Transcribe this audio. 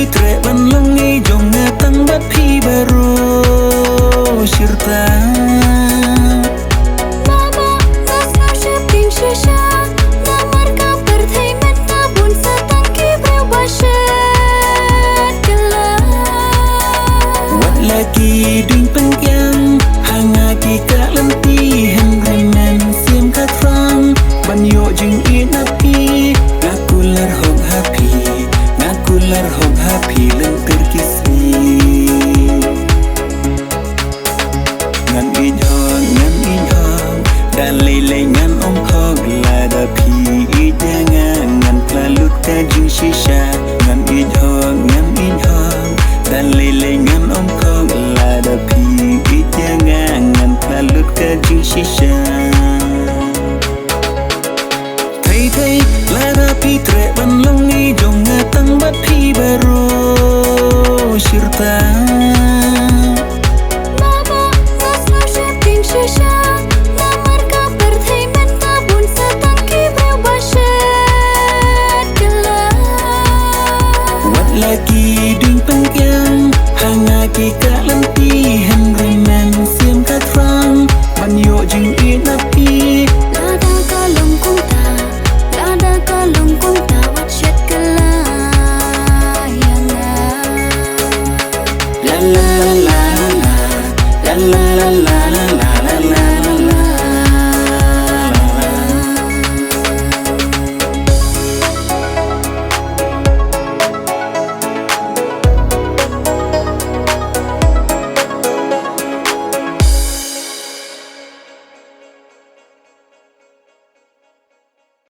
pi tre ban longi jong tang bat pi baru shirta Mama nasna shipping shisha namar ka perthai menta bun satang ki breu bashat kala wat lagi ding pengyang hanga ki ka lanti henremen sim ka frang ban yo jing inapi ngakular hong happy leng terkismi ngan in hong dan lele ngan om hog lada pi ijangan ngan plalut ka jing shisha ngan in hong dan lele ngan om hog lada pi ijangan ngan plalut ka jing shisha Thai lada pi tre ban longi jong tang bat pi baru shirta Mama nasna shipping shisha namar ka perthai menta bun satang ki breu bashat kala wat lagi ding pengyang hanga ki ka lanti henremen sim ka frang ban yo jing inapi Lada ka longkong ta wat shat kala yana la la la la la la la la la